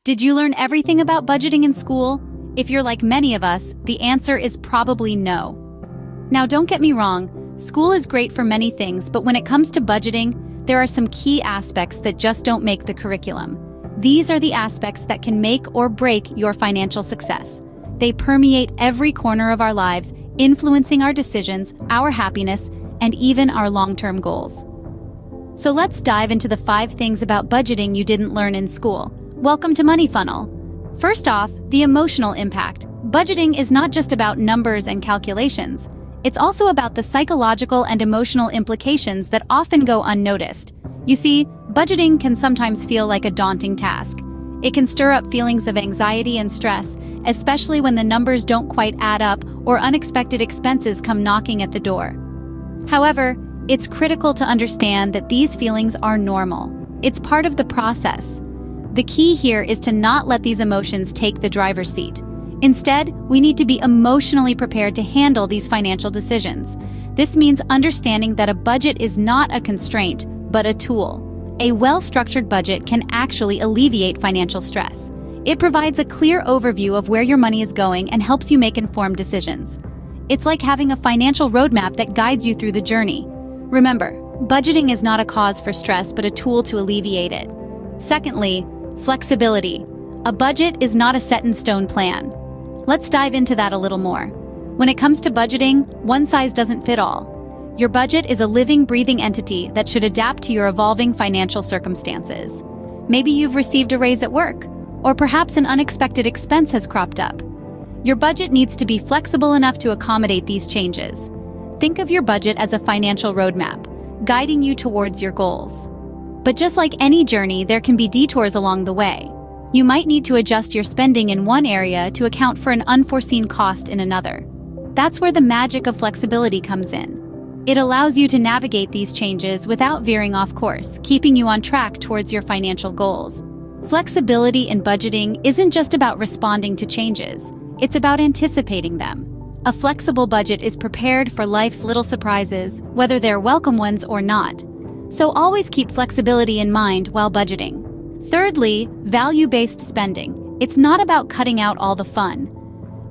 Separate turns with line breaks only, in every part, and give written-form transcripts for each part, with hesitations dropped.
Did you learn everything about budgeting in school? If you're like many of us, the answer is probably no. Now, don't get me wrong, school is great for many things, but when it comes to budgeting, there are some key aspects that just don't make the curriculum. These are the aspects that can make or break your financial success. They permeate every corner of our lives, influencing our decisions, our happiness, and even our long-term goals. So let's dive into the 5 things about budgeting you didn't learn in school. Welcome to Money Funnel. First off, the emotional impact. Budgeting is not just about numbers and calculations. It's also about the psychological and emotional implications that often go unnoticed. You see, budgeting can sometimes feel like a daunting task. It can stir up feelings of anxiety and stress, especially when the numbers don't quite add up or unexpected expenses come knocking at the door. However, it's critical to understand that these feelings are normal. It's part of the process. The key here is to not let these emotions take the driver's seat. Instead, we need to be emotionally prepared to handle these financial decisions. This means understanding that a budget is not a constraint, but a tool. A well-structured budget can actually alleviate financial stress. It provides a clear overview of where your money is going and helps you make informed decisions. It's like having a financial roadmap that guides you through the journey. Remember, budgeting is not a cause for stress, but a tool to alleviate it. Secondly, flexibility. A budget is not a set-in-stone plan. Let's dive into that a little more. When it comes to budgeting, one size doesn't fit all. Your budget is a living, breathing entity that should adapt to your evolving financial circumstances. Maybe you've received a raise at work, or perhaps an unexpected expense has cropped up. Your budget needs to be flexible enough to accommodate these changes. Think of your budget as a financial roadmap, guiding you towards your goals. But just like any journey, there can be detours along the way. You might need to adjust your spending in one area to account for an unforeseen cost in another. That's where the magic of flexibility comes in. It allows you to navigate these changes without veering off course, keeping you on track towards your financial goals. Flexibility in budgeting isn't just about responding to changes, it's about anticipating them. A flexible budget is prepared for life's little surprises, whether they're welcome ones or not. So always keep flexibility in mind while budgeting. Thirdly, value-based spending. It's not about cutting out all the fun.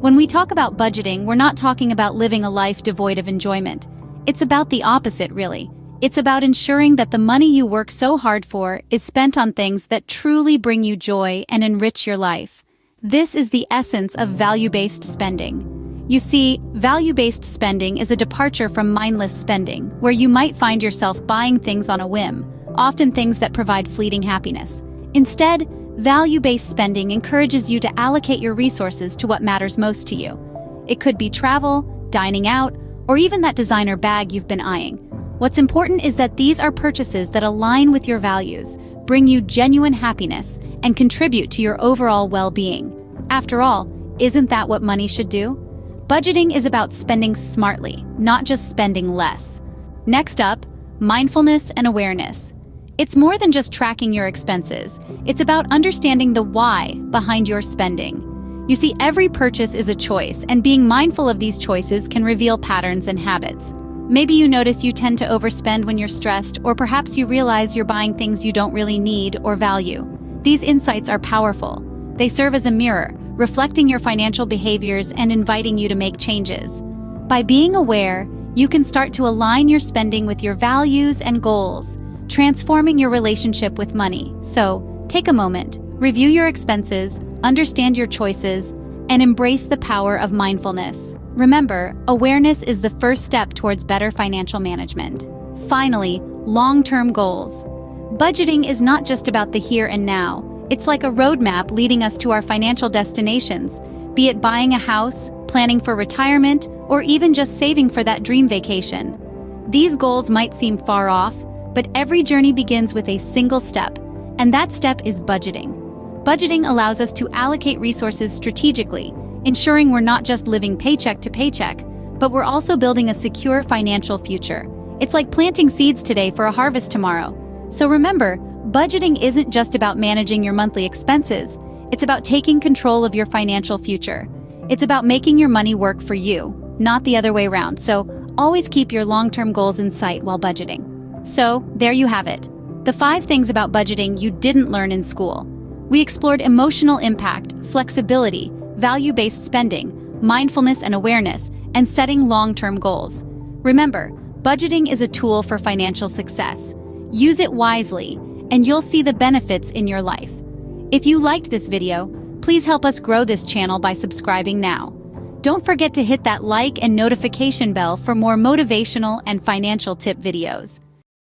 When we talk about budgeting, we're not talking about living a life devoid of enjoyment. It's about the opposite, really. It's about ensuring that the money you work so hard for is spent on things that truly bring you joy and enrich your life. This is the essence of value-based spending. You see, value-based spending is a departure from mindless spending, where you might find yourself buying things on a whim, often things that provide fleeting happiness. Instead, value-based spending encourages you to allocate your resources to what matters most to you. It could be travel, dining out, or even that designer bag you've been eyeing. What's important is that these are purchases that align with your values, bring you genuine happiness, and contribute to your overall well-being. After all, isn't that what money should do? Budgeting is about spending smartly, not just spending less. Next up, mindfulness and awareness. It's more than just tracking your expenses. It's about understanding the why behind your spending. You see, every purchase is a choice, and being mindful of these choices can reveal patterns and habits. Maybe you notice you tend to overspend when you're stressed, or perhaps you realize you're buying things you don't really need or value. These insights are powerful. They serve as a mirror, reflecting your financial behaviors and inviting you to make changes. By being aware, you can start to align your spending with your values and goals, transforming your relationship with money. So, take a moment, review your expenses, understand your choices, and embrace the power of mindfulness. Remember, awareness is the first step towards better financial management. Finally, long-term goals. Budgeting is not just about the here and now. It's like a roadmap leading us to our financial destinations, be it buying a house, planning for retirement, or even just saving for that dream vacation. These goals might seem far off, but every journey begins with a single step, and that step is budgeting. Budgeting allows us to allocate resources strategically, ensuring we're not just living paycheck to paycheck, but we're also building a secure financial future. It's like planting seeds today for a harvest tomorrow. So remember, budgeting isn't just about managing your monthly expenses. It's about taking control of your financial future. It's about making your money work for you, not the other way around. So always keep your long-term goals in sight while budgeting. So there you have it. The 5 things about budgeting you didn't learn in school. We explored emotional impact, flexibility, value-based spending, mindfulness and awareness, and setting long-term goals. Remember, budgeting is a tool for financial success. Use it wisely, and you'll see the benefits in your life. If you liked this video, please help us grow this channel by subscribing now. Don't forget to hit that like and notification bell for more motivational and financial tip videos.